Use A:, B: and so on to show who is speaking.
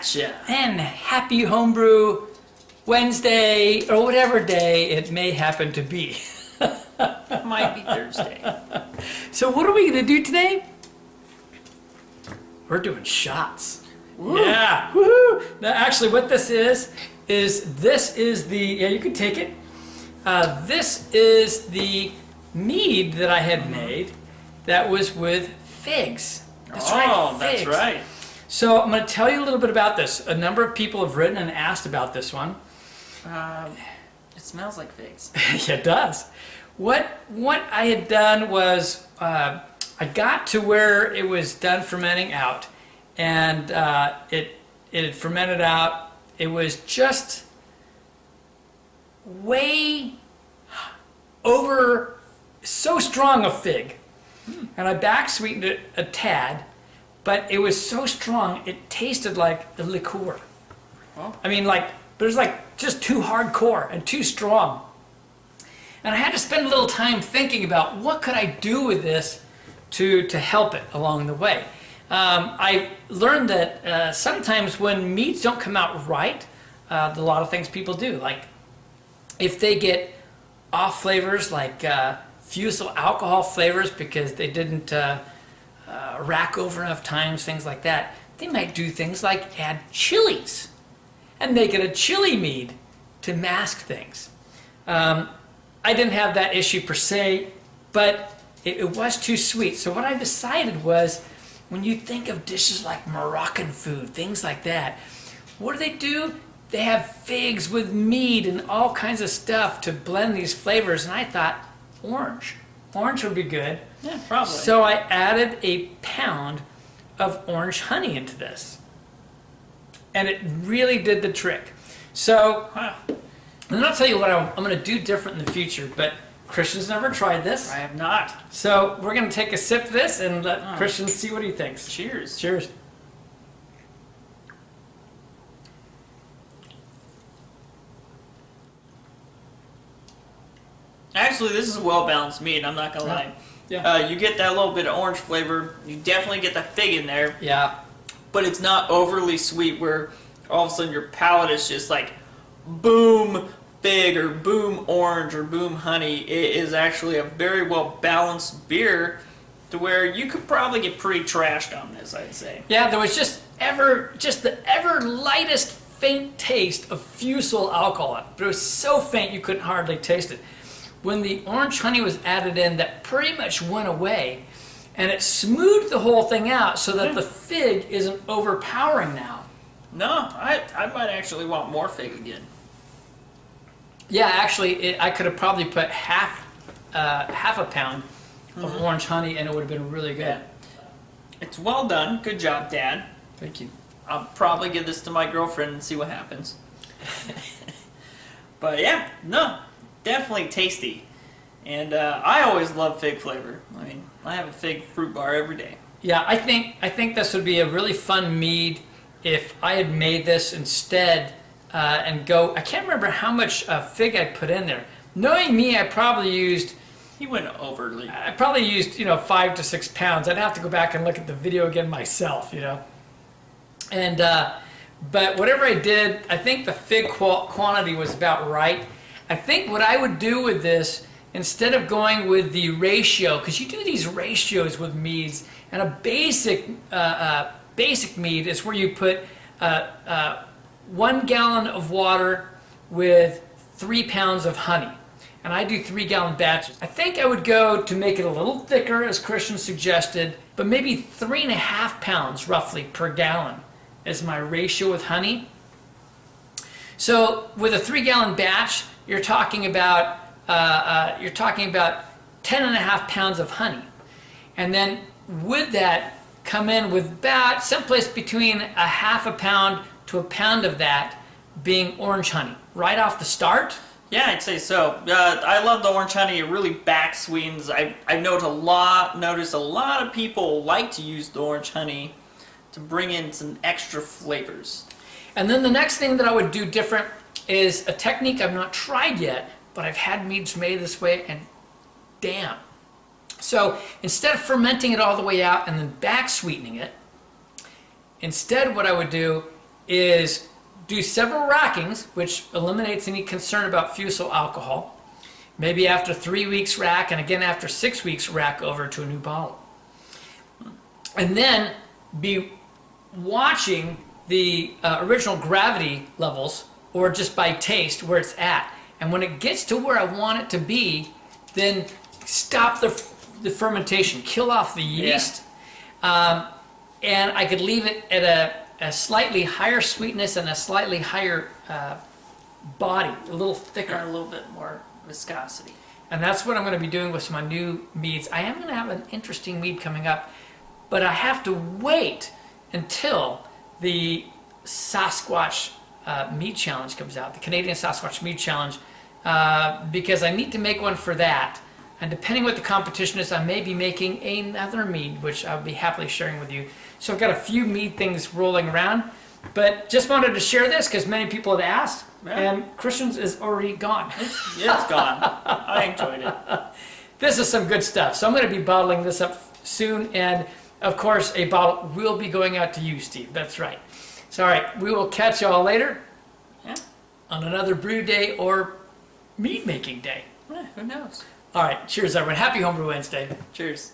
A: Gotcha.
B: And happy homebrew Wednesday, or whatever day it may happen to be.
A: Might be Thursday.
B: So what are we going to do today? We're doing shots.
A: Woo.
B: Yeah, woohoo! Now actually what this is this is the, yeah, you can take it. This is the mead that I had made that was with figs. That's right,
A: That's
B: figs.
A: right.
B: So I'm going to tell you a little bit about this. A number of people have written and asked about this one.
A: It smells like figs.
B: Yeah, it does. What I had done was I got to where it was done fermenting out, and it had fermented out. It was just way over, so strong a fig, and I back sweetened it a tad, but it was so strong it tasted like a liqueur.
A: Oh.
B: I mean, like, but it was like just too hardcore and too strong. And I had to spend a little time thinking about what could I do with this to help it along the way. I learned that sometimes when meads don't come out right, a lot of things people do, like if they get off flavors like fusel alcohol flavors because they didn't rack over enough times, things like that, they might do things like add chilies and make it a chili mead to mask things. I didn't have that issue per se, but it was too sweet. So what I decided was, when you think of dishes like Moroccan food, things like that, what do? They have figs with mead and all kinds of stuff to blend these flavors. And I thought, orange would be good.
A: Yeah, probably.
B: So I added a pound of orange honey into this. And it really did the trick. So, and I'll tell you what I'm going to do different in the future, but Christian's never tried this.
A: I have not.
B: So we're going to take a sip of this and let Christian see what he thinks.
A: Cheers.
B: Cheers.
A: Actually, this is a well-balanced mead, I'm not going to lie.
B: Yeah.
A: You get that little bit of orange flavor. You definitely get the fig in there.
B: Yeah.
A: But it's not overly sweet where all of a sudden your palate is just like boom fig or boom orange or boom honey. It is actually a very well balanced beer to where you could probably get pretty trashed on this, I'd say.
B: Yeah, there was just the ever lightest faint taste of fusel alcohol, but it was so faint you couldn't hardly taste it. When the orange honey was added in, that pretty much went away, and it smoothed the whole thing out so that the fig isn't overpowering now.
A: No, I might actually want more fig again.
B: Yeah, actually, I could have probably put half a pound of orange honey, and it would have been really good.
A: Yeah. It's well done. Good job, Dad.
B: Thank you.
A: I'll probably give this to my girlfriend and see what happens. But yeah, no, definitely tasty. And I always love fig flavor. I mean, I have a fig fruit bar every day.
B: Yeah, I think this would be a really fun mead if I had made this instead and go. I can't remember how much fig I put in there. Knowing me, I probably used.
A: He went overly.
B: I probably used 5 to 6 pounds. I'd have to go back and look at the video again myself, And but whatever I did, I think the fig quantity was about right. I think what I would do with this, instead of going with the ratio, because you do these ratios with meads, and a basic mead is where you put 1 gallon of water with 3 pounds of honey. And I do 3-gallon batches. I think I would go to make it a little thicker, as Christian suggested, but maybe 3.5 pounds roughly per gallon is my ratio with honey. So with a 3-gallon batch, you're talking about 10.5 pounds of honey, and then with that come in with about someplace between a half a pound to a pound of that being orange honey right off the start.
A: Yeah, I'd say so. I love the orange honey. It really back sweetens. I noticed a lot of people like to use the orange honey to bring in some extra flavors.
B: And then the next thing that I would do different is a technique I've not tried yet, but I've had meads made this way, and damn. So instead of fermenting it all the way out and then back sweetening it, instead what I would do is do several rackings, which eliminates any concern about fusel alcohol. Maybe after 3 weeks rack, and again after 6 weeks rack over to a new bottle. And then be watching the original gravity levels, or just by taste, where it's at. And when it gets to where I want it to be, then stop the fermentation, kill off the yeast. And I could leave it at a slightly higher sweetness and a slightly higher body, a little thicker.
A: A little bit more viscosity.
B: And that's what I'm going to be doing with my new meads. I am going to have an interesting mead coming up, but I have to wait until the Sasquatch Mead Challenge comes out, the Canadian Sasquatch Mead Challenge, because I need to make one for that. And depending what the competition is, I may be making another mead, which I'll be happily sharing with you. So I've got a few mead things rolling around, but just wanted to share this because many people had asked, and Christian's is already gone.
A: It's gone. I enjoyed it.
B: This is some good stuff. So I'm going to be bottling this up soon, and of course, a bottle will be going out to you, Steve. That's right. So, all right, we will catch you all later on another brew day or mead making day.
A: Who knows?
B: All right, cheers, everyone. Happy Homebrew Wednesday.
A: Cheers.